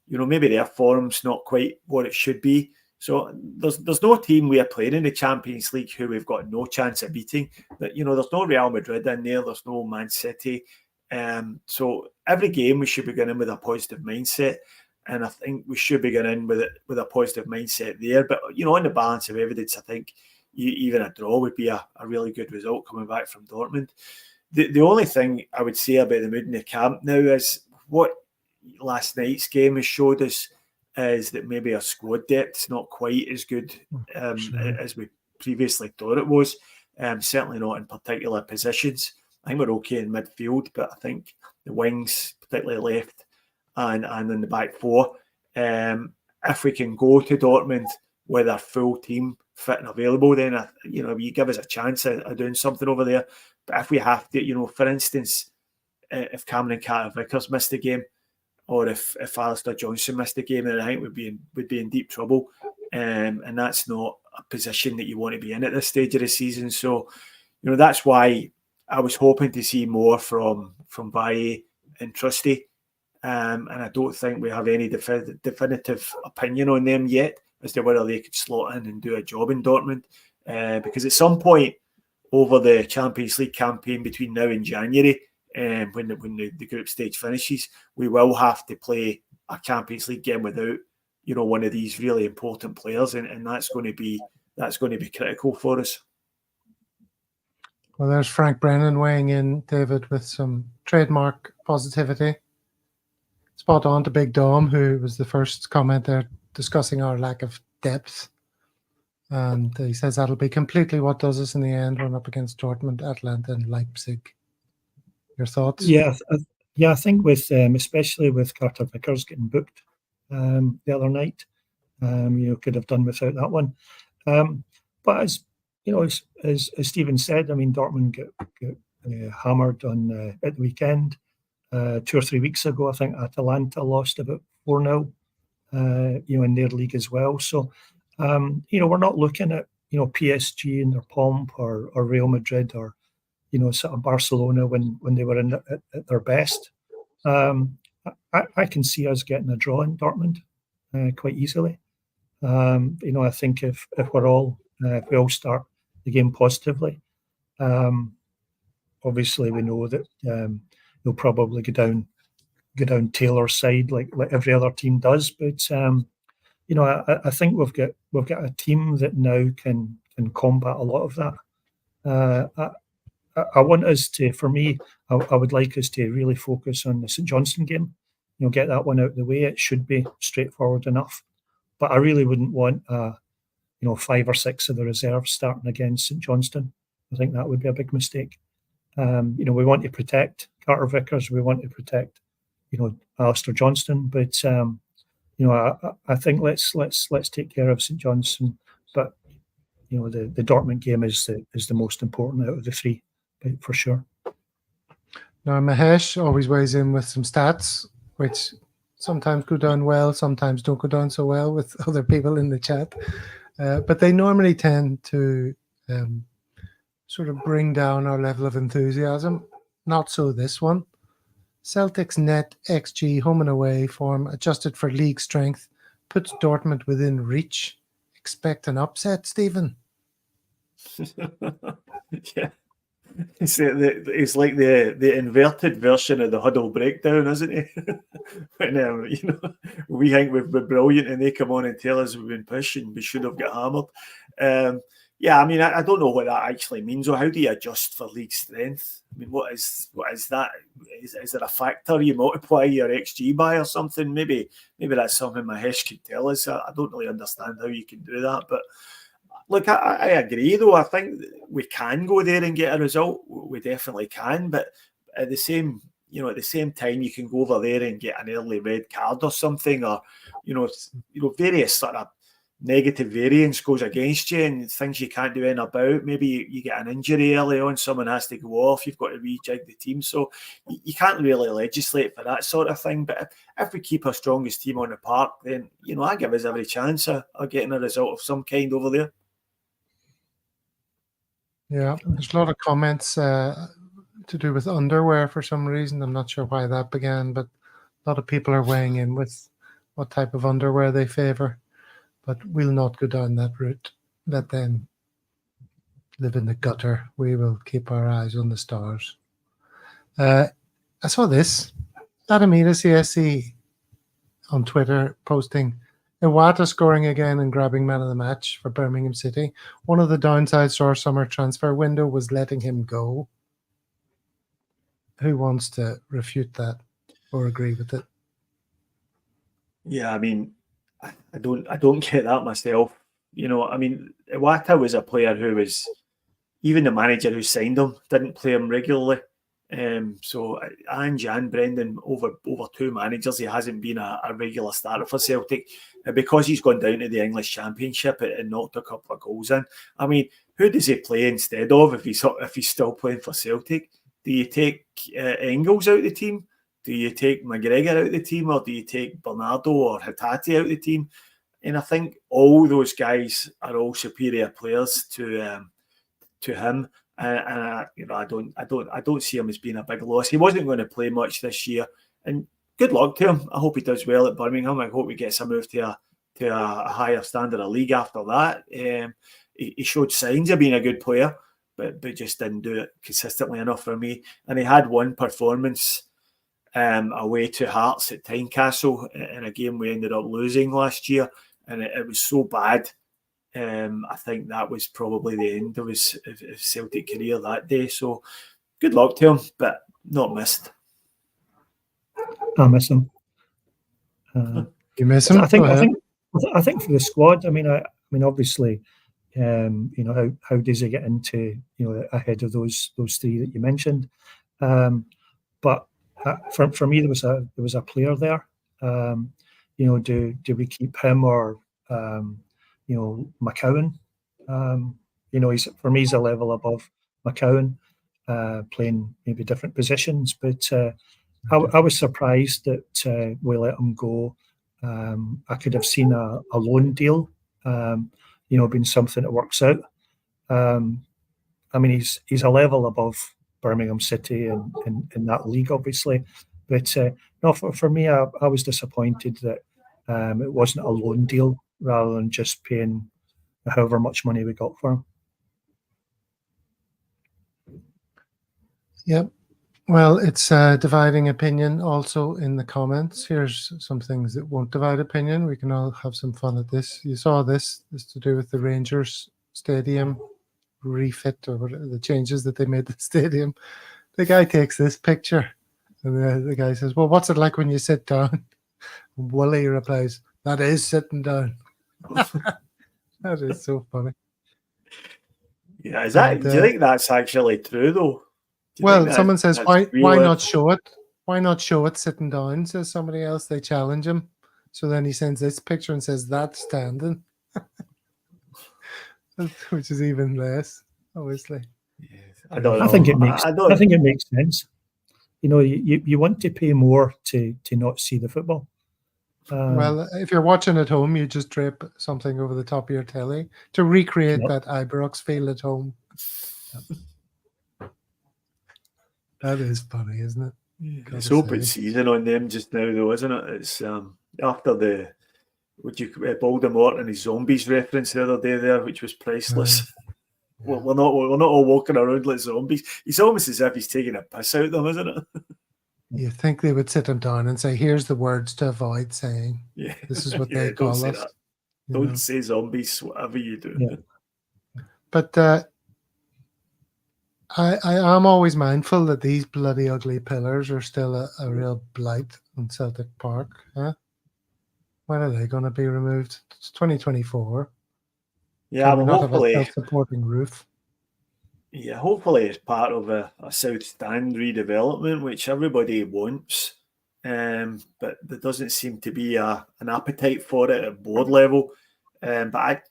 maybe their form's not quite what it should be. So there's no team we are playing in the Champions League who we've got no chance of beating. But there's no Real Madrid in there. There's no Man City. So every game we should be going in with a positive mindset, and I think we should be going in with a positive mindset there. But on the balance of evidence, I think even a draw would be a really good result coming back from Dortmund. The only thing I would say about the mood in the camp now is what last night's game has showed us is that maybe our squad depth is not quite as good as we previously thought it was. Certainly not in particular positions. I think we're okay in midfield, but I think the wings, particularly left and in the back 4, if we can go to Dortmund with our full team fit and available, then you give us a chance of doing something over there. But if we have to, for instance, if Cameron Carter-Vickers missed the game, or if Alistair Johnson missed the game, then I think we'd be in deep trouble. And that's not a position that you want to be in at this stage of the season. So, that's why I was hoping to see more from Bailly and Trusty. And I don't think we have any definitive opinion on them yet as to whether they could slot in and do a job in Dortmund. Because at some point over the Champions League campaign between now and January, when the group stage finishes, we will have to play a Champions League game without, you know, one of these really important players, and that's going to be critical for us. Well, there's Frank Brennan weighing in, David, with some trademark positivity. Spot on to Big Dom, who was the first comment there discussing our lack of depth. And he says that'll be completely what does us in the end, run up against Dortmund, Atlanta, and Leipzig. Your thoughts? Yeah, I think with especially with Carter Vickers getting booked the other night, could have done without that one. But as you know, as Stephen said, I mean, Dortmund got hammered on at the weekend. 2 or 3 weeks ago, I think Atalanta lost about 4-0, in their league as well. So, we're not looking at, PSG in their pomp or Real Madrid or, sort of Barcelona when they were at their best. I can see us getting a draw in Dortmund quite easily. I think if we all start the game positively, obviously we know that they'll probably go down Taylor's side like every other team does. But I think we've got a team that now can combat a lot of that. I want us to, for me, I would like us to really focus on the St Johnstone game. Get that one out of the way. It should be straightforward enough. But I really wouldn't want 5 or 6 of the reserves starting against St Johnstone. I think that would be a big mistake. We want to protect Carter Vickers. We want to protect, Alistair Johnston. But I think let's take care of St Johnstone. But the Dortmund game is the most important out of the 3, for sure. Now Mahesh always weighs in with some stats, which sometimes go down well, sometimes don't go down so well with other people in the chat. But they normally tend to sort of bring down our level of enthusiasm. Not so this one. Celtic's net XG home and away form adjusted for league strength puts Dortmund within reach. Expect an upset, Stephen? Yeah. It's like the inverted version of the huddle breakdown, isn't it? When we think we've been brilliant and they come on and tell us we've been pushing, we should have got hammered. I mean, I don't know what that actually means. Or how do you adjust for league strength? I mean, what is that? Is there a factor you multiply your XG by or something? Maybe that's something Mahesh could tell us. I don't really understand how you can do that, but. Look, I agree, though. I think we can go there and get a result. We definitely can. But at the same time, you can go over there and get an early red card or something, or various sort of negative variance goes against you and things you can't do anything about. Maybe you get an injury early on, someone has to go off, you've got to rejig the team. So you can't really legislate for that sort of thing. But if we keep our strongest team on the park, then I give us every chance of getting a result of some kind over there. Yeah, there's a lot of comments to do with underwear for some reason. I'm not sure why that began, but a lot of people are weighing in with what type of underwear they favour. But we'll not go down that route. Let them live in the gutter. We will keep our eyes on the stars. I saw this. Adamita CSC on Twitter posting Iwata scoring again and grabbing man of the match for Birmingham City. One of the downsides to our summer transfer window was letting him go. Who wants to refute that or agree with it? Yeah, I mean, I don't get that myself. I mean, Iwata was a player who was, even the manager who signed him didn't play him regularly. So Ange and Brendan, over 2 managers, he hasn't been a regular starter for Celtic. Because he's gone down to the English Championship and knocked a couple of goals in. I mean, who does he play instead of if he's still playing for Celtic? Do you take Engels out of the team? Do you take McGregor out of the team? Or do you take Bernardo or Hatate out of the team? And I think all those guys are all superior players to him. And I don't see him as being a big loss. He wasn't going to play much this year, and good luck to him. I hope he does well at Birmingham. I hope he gets a move to a higher standard of league after that. He showed signs of being a good player, but just didn't do it consistently enough for me. And he had one performance away to Hearts at Tynecastle in a game we ended up losing last year, and it was so bad. I think that was probably the end of his Celtic career that day. So good luck to him, but not missed. I miss him. You miss him? I think for the squad. I mean, obviously, how does he get into ahead of those three that you mentioned? But for me, there was a player there. Do we keep him or McCowan? He's a level above McCowan, playing maybe different positions. But I was surprised that we let him go. I could have seen a loan deal, being something that works out. He's a level above Birmingham City and in that league, obviously. But no, for me, I was disappointed that it wasn't a loan deal rather than just paying however much money we got for him. Yep. Well, it's dividing opinion also in the comments. Here's some things that won't divide opinion. We can all have some fun at this. You saw this. This to do with the Rangers stadium refit or whatever, the changes that they made to the stadium. The guy takes this picture and the guy says, well, what's it like when you sit down? And Wooly replies, that is sitting down. That is so funny. Yeah, do you think that's actually true though? Well, someone says, why not show it? Why not show it sitting down? Says somebody else. They challenge him. So then he sends this picture and says, that's standing. Which is even less, obviously. Yes. I don't know. I think it makes sense. You want to pay more to not see the football. Well, if you're watching at home, you just drape something over the top of your telly to recreate that Ibrox feel at home. That is funny, isn't it? Yeah, it's open season on them just now, though, isn't it? It's after the Voldemort and his zombies reference the other day there, which was priceless. Yeah. We're not all walking around like zombies. It's almost as if he's taking a piss out of them, isn't it? You think they would sit him down and say, "Here's the words to avoid saying." Yeah, this is what they call us. Don't say zombies, whatever you do. Yeah. But I am always mindful that these bloody ugly pillars are still a real blight on Celtic Park. Huh? When are they going to be removed? It's 2024. Yeah, well, not hopefully have a self-supporting roof. Yeah, hopefully it's part of a South Stand redevelopment, which everybody wants. But there doesn't seem to be an appetite for it at board level. But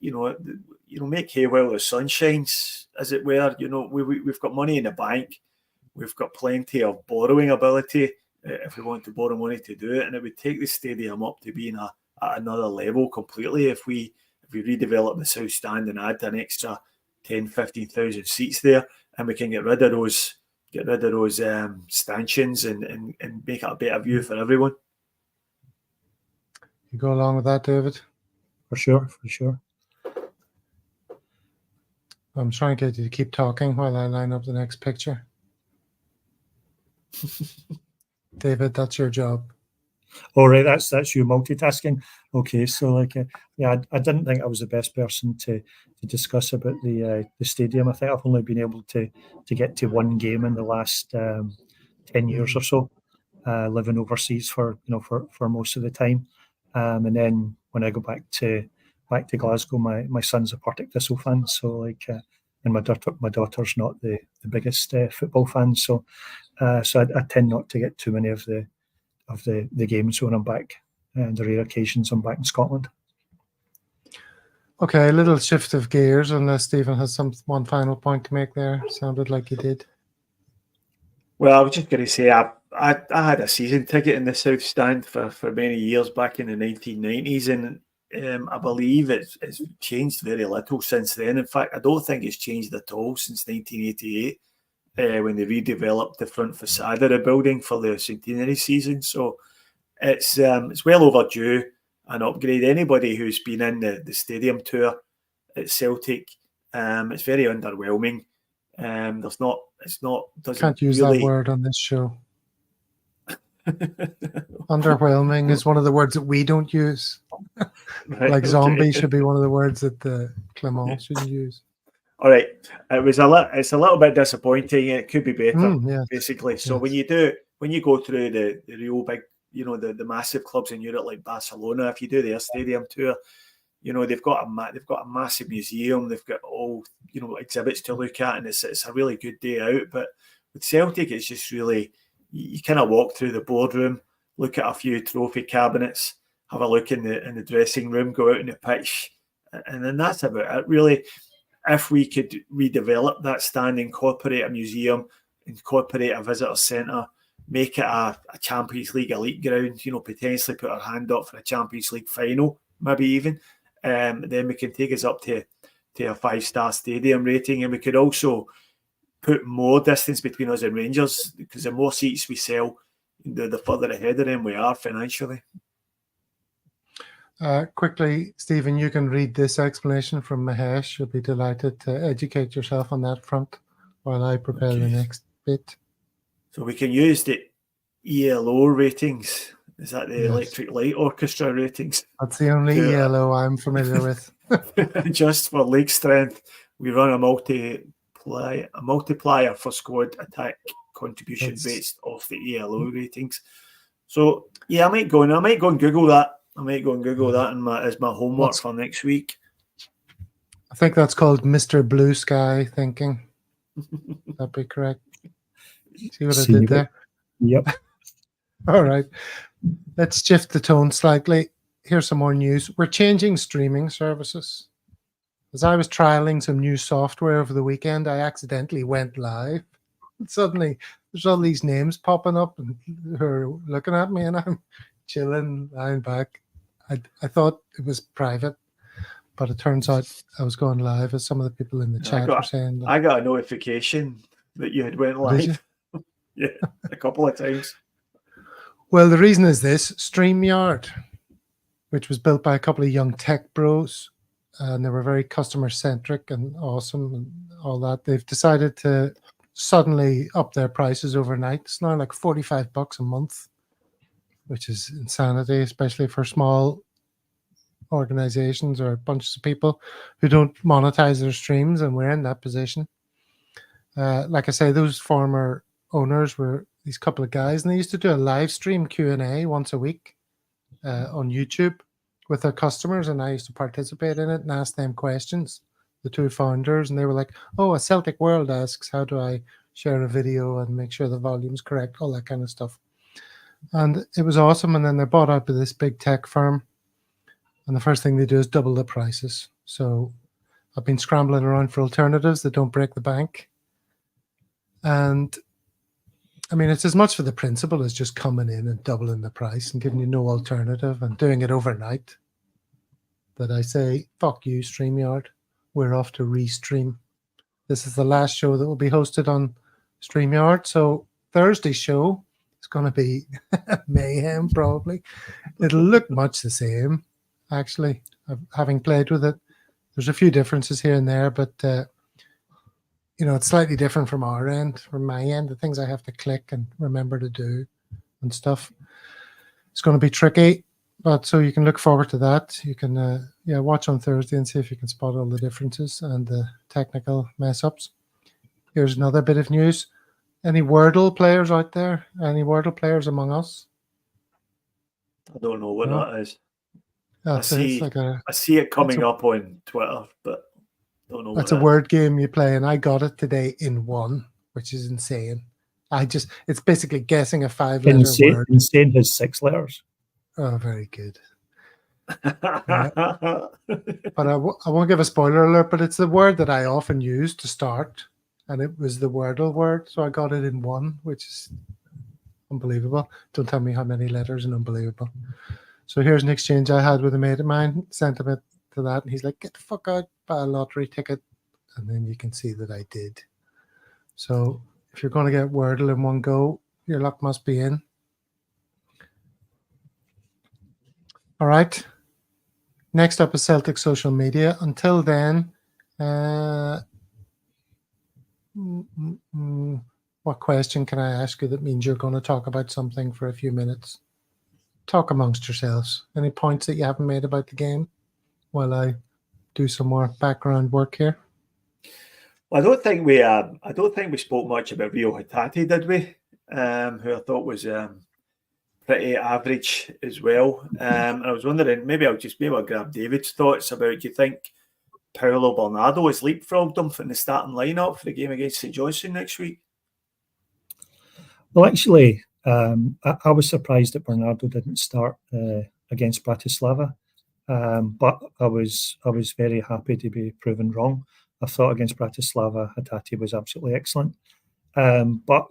make hay while the sun shines, as it were. We've got money in the bank. We've got plenty of borrowing ability if we want to borrow money to do it, and it would take the stadium up to being at another level completely if we redevelop the South Stand and add an extra 10,000, 15,000 seats there, and we can get rid of those stanchions and make it a better view for everyone. You go along with that, David? For sure. I'm trying to get you to keep talking while I line up the next picture. David, that's your job. All right, that's you multitasking. Okay, so I didn't think I was the best person to discuss about the stadium. I think I've only been able to get to one game in the last 10 years or so, living overseas for most of the time, and then when I go back to Glasgow, my son's a Partick Thistle fan, so and my daughter's not the biggest football fan, so I tend not to get too many of the games when I'm back, and the rare occasions I'm back in Scotland. Okay, a little shift of gears, unless Stephen has one final point to make there. Sounded like he did. Well, I was just going to say, I had a season ticket in the South Stand for many years back in the 1990s, and I believe it's changed very little since then. In fact, I don't think it's changed at all since 1988. When they redeveloped the front facade of the building for the centenary season. So it's well overdue an upgrade. Anybody who's been in the stadium tour at Celtic, it's very underwhelming. Can't use that word on this show. Underwhelming is one of the words that we don't use. Right, Like okay. zombie should be one of the words that the Clement shouldn't use. All right, it's a little bit disappointing. It could be better, Yes. basically. So Yes. when you go through the real big, the massive clubs in Europe like Barcelona, if you do their stadium tour, they've got a massive museum. They've got all exhibits to look at, and it's a really good day out. But with Celtic, it's just really you kind of walk through the boardroom, look at a few trophy cabinets, have a look in the dressing room, go out on the pitch, and then that's about it, really. If we could redevelop that stand, incorporate a museum, incorporate a visitor centre, make it a Champions League elite ground, potentially put our hand up for a Champions League final, maybe even, then we can take us up to a 5-star stadium rating, and we could also put more distance between us and Rangers, because the more seats we sell, the further ahead of them we are financially. Quickly, Stephen, you can read this explanation from Mahesh. You'll be delighted to educate yourself on that front while I prepare the next bit. So we can use the ELO ratings. Is that the Electric Light Orchestra ratings? That's the only ELO I'm familiar with. Just for league strength, we run a multiplier for squad attack contribution based off the ELO ratings. So yeah, I might go and Google that. As my homework for next week. I think that's called Mr. Blue Sky thinking. That'd be correct. See what I did there? Yep. All right. Let's shift the tone slightly. Here's some more news. We're changing streaming services. As I was trialing some new software over the weekend, I accidentally went live. And suddenly, there's all these names popping up and who are looking at me, and I'm chilling, lying back. I thought it was private, but it turns out I was going live, as some of the people in the chat were saying. I got a notification that you had went live. Yeah, a couple of times. Well, the reason is this: StreamYard, which was built by a couple of young tech bros, and they were very customer-centric and awesome and all that. They've decided to suddenly up their prices overnight. It's now like $45 a month, which is insanity, especially for small organizations or bunches of people who don't monetize their streams, and we're in that position. Like I say, those former owners were these couple of guys, and they used to do a live stream Q&A once a week on YouTube with their customers, and I used to participate in it and ask them questions, the two founders, and they were like, oh, a Celtic World asks, how do I share a video and make sure the volume's correct, all that kind of stuff. And it was awesome. And then they're bought out by this big tech firm, and the first thing they do is double the prices. So I've been scrambling around for alternatives that don't break the bank. And I mean, it's as much for the principle as just coming in and doubling the price and giving you no alternative and doing it overnight that I say, fuck you, StreamYard. We're off to restream. This is the last show that will be hosted on StreamYard. So Thursday's show is going to be mayhem, probably. It'll look much the same, actually, having played with it. There's a few differences here and there, but it's slightly different from our end, from my end, the things I have to click and remember to do and stuff. It's going to be tricky, but so you can look forward to that. You can watch on Thursday and see if you can spot all the differences and the technical mess-ups. Here's another bit of news. Any Wordle players out there? Any Wordle players among us? I don't know what that is. I see it coming up on Twitter, but don't know. That's a word game you play, and I got it today in one, which is insane. It's basically guessing a 5-letter word. Insane has 6 letters. Oh, very good. But I won't give a spoiler alert, but it's the word that I often use to start, and it was the Wordle word, so I got it in one, which is unbelievable. Don't tell me how many letters, and unbelievable. So here's an exchange I had with a mate of mine, sent him it to that, and he's like, get the fuck out, buy a lottery ticket. And then you can see that I did. So if you're going to get Wordle in one go, your luck must be in. All right. Next up is Celtic social media. Until then, what what question can I ask you that means you're going to talk about something for a few minutes? Talk amongst yourselves. Any points that you haven't made about the game while I do some more background work here? Well, I don't think we spoke much about Rio Hatate, did we? Who I thought was pretty average as well. And I was wondering, maybe I'll grab David's thoughts about. Do you think Paulo Bernardo has leapfrogged him from the starting lineup for the game against St Johnstone next week? Well, actually, I was surprised that Bernardo didn't start against Bratislava, but I was very happy to be proven wrong. I thought against Bratislava, Hatate was absolutely excellent. But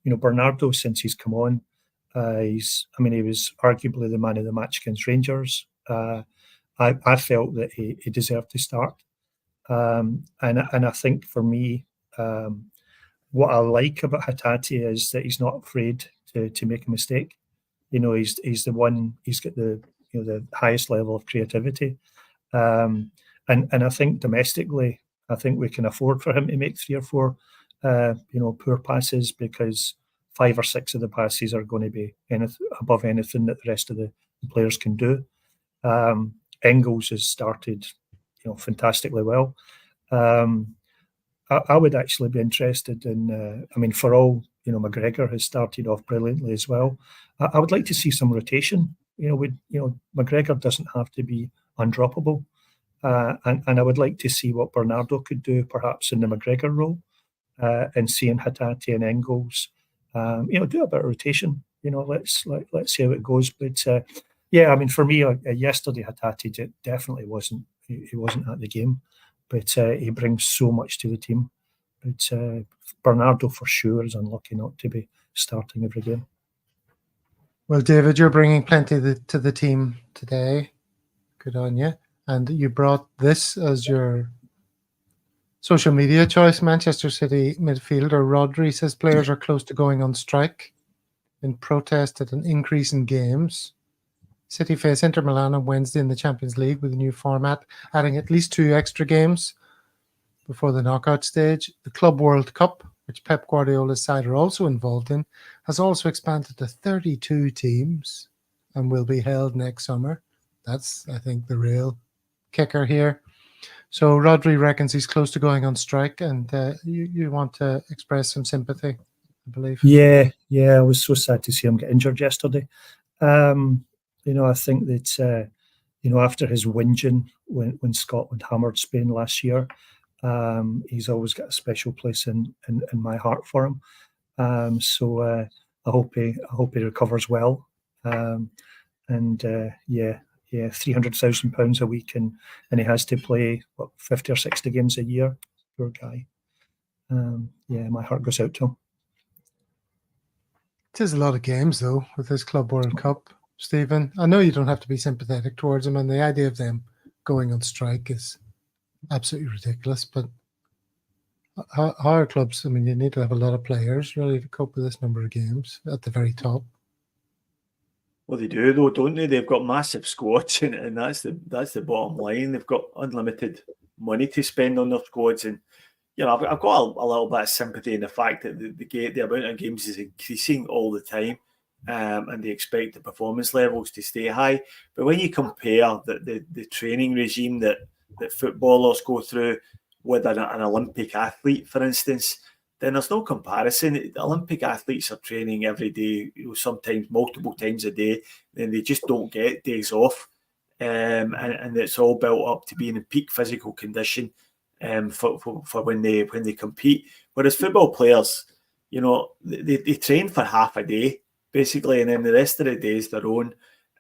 Bernardo, since he's come on, he was arguably the man of the match against Rangers. I felt that he deserved to start, and I think for me, what I like about Hatate is that he's not afraid to make a mistake. He's the one. He's got the highest level of creativity, and I think domestically, I think we can afford for him to make 3 or 4 poor passes, because 5 or 6 of the passes are going to be above anything that the rest of the players can do. Engels has started, fantastically well. I would actually be interested in. For all McGregor has started off brilliantly as well. I would like to see some rotation. McGregor doesn't have to be undroppable, and I would like to see what Bernardo could do, perhaps in the McGregor role, and seeing Hatate and Engels, do a bit of rotation. Let's see how it goes. But for me, yesterday Hatate definitely wasn't. He wasn't at the game, but he brings so much to the team. But Bernardo for sure is unlucky not to be starting every game. Well, David, you're bringing plenty to the team today. Good on you. And you brought this as your social media choice. Manchester City midfielder Rodri says players are close to going on strike in protest at an increase in games. City face Inter Milan on Wednesday in the Champions League with a new format, adding at least 2 extra games before the knockout stage. The Club World Cup, which Pep Guardiola's side are also involved in, has also expanded to 32 teams and will be held next summer. That's, I think, the real kicker here. So Rodri reckons he's close to going on strike, and you want to express some sympathy, I believe. Yeah, I was so sad to see him get injured yesterday. I think that after his whinging when Scotland hammered Spain last year, he's always got a special place in my heart for him. So I hope he recovers well. £300,000 a week, and he has to play 50 or 60 games a year. Poor guy. My heart goes out to him. It is a lot of games though with this Club World Cup, Stephen. I know you don't have to be sympathetic towards them, and the idea of them going on strike is absolutely ridiculous. But how are clubs? You need to have a lot of players really to cope with this number of games at the very top. Well, they do though, don't they? They've got massive squads, and that's the bottom line. They've got unlimited money to spend on their squads, and I've got a little bit of sympathy in the fact that the amount of games is increasing all the time, and they expect the performance levels to stay high. But when you compare the training regime that footballers go through with an Olympic athlete, for instance, then there's no comparison. The Olympic athletes are training every day, sometimes multiple times a day, and they just don't get days off. And it's all built up to being in peak physical condition for when they compete. Whereas football players, they train for half a day basically, and then the rest of the day is their own.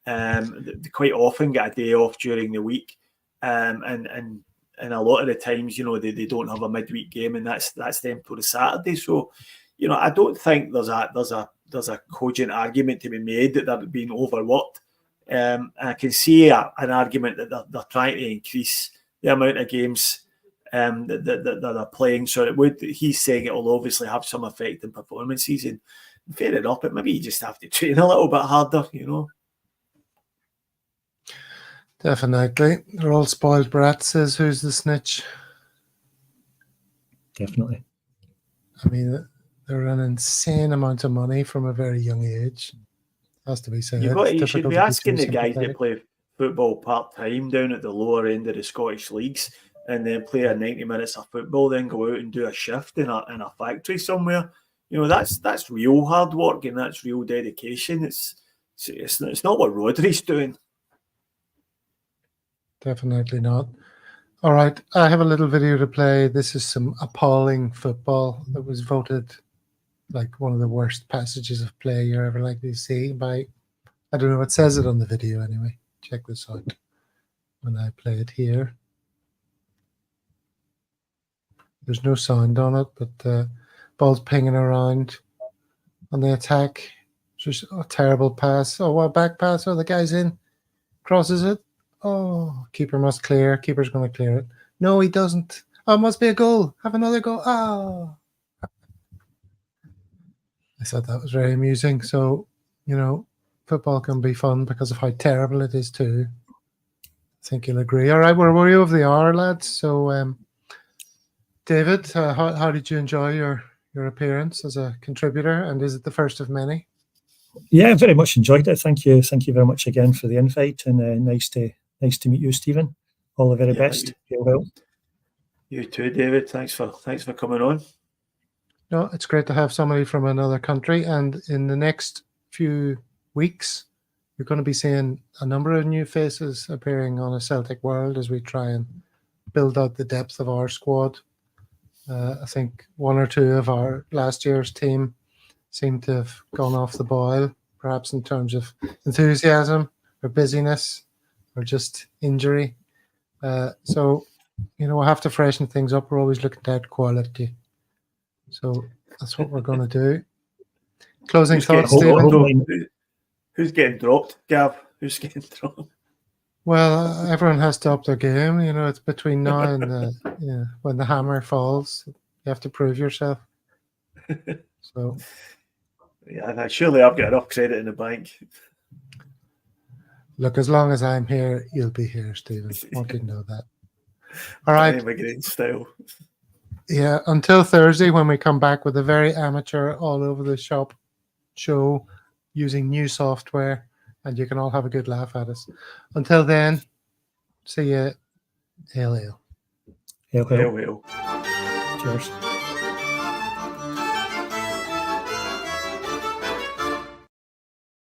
They quite often get a day off during the week, and a lot of the times, they don't have a midweek game, and that's them to the Saturday. So, I don't think there's a cogent argument to be made that they're being overworked. I can see an argument that they're trying to increase the amount of games that they're playing. So he's saying it will obviously have some effect in performances, and fair enough, but maybe you just have to train a little bit harder, Definitely. They're all spoiled brats, says who's the snitch. Definitely. I mean, they're an insane amount of money from a very young age. Has to be said. You should be asking the guys that sympathetic. play football part-time down at the lower end of the Scottish leagues and then play a 90 minutes of football, then go out and do a shift in a factory somewhere. You know, that's real hard work and that's real dedication. It's not what Rodri's doing. Definitely not. All right, I have a little video to play. This is some appalling football that was voted like one of the worst passages of play you're ever likely to see by, I don't know, it says it on the video anyway. Check this out when I play it here. There's no sound on it, but ball's pinging around on the attack. Just a terrible pass. Oh, what back pass? Oh, the guy's in. Crosses it. Oh, keeper must clear. Keeper's going to clear it. No, he doesn't. Oh, it must be a goal. Have another goal. Oh. I thought that was very amusing. So, you know, football can be fun because of how terrible it is too. I think you'll agree. All right, we're way over the hour, lads. So, David, how did you enjoy your appearance as a contributor? And is it the first of many? Yeah, very much enjoyed it. Thank you very much again for the invite, and nice to meet you, Stephen. All the very best. You too, David. Thanks for coming on. No, it's great to have somebody from another country, and in the next few weeks, you're going to be seeing a number of new faces appearing on a Celtic World as we try and build out the depth of our squad. I think one or two of our last year's team seem to have gone off the boil, perhaps in terms of enthusiasm or busyness or just injury. So, you know, we'll have to freshen things up. We're always looking to add quality. So that's what we're going to do. Closing thoughts, Stephen? Who's getting dropped, Gav? Who's getting dropped? Well, everyone has to up their game. You know, it's between now and when the hammer falls. You have to prove yourself. So, yeah, surely I've got enough credit in the bank. Look, as long as I'm here, you'll be here, Stephen. I want you to know that. All right. Immigrant style. Yeah, until Thursday when we come back with a very amateur all over the shop show using new software, and you can all have a good laugh at us. Until then, see you. Hail, hail. Hail, hail. Hail, hail. Cheers.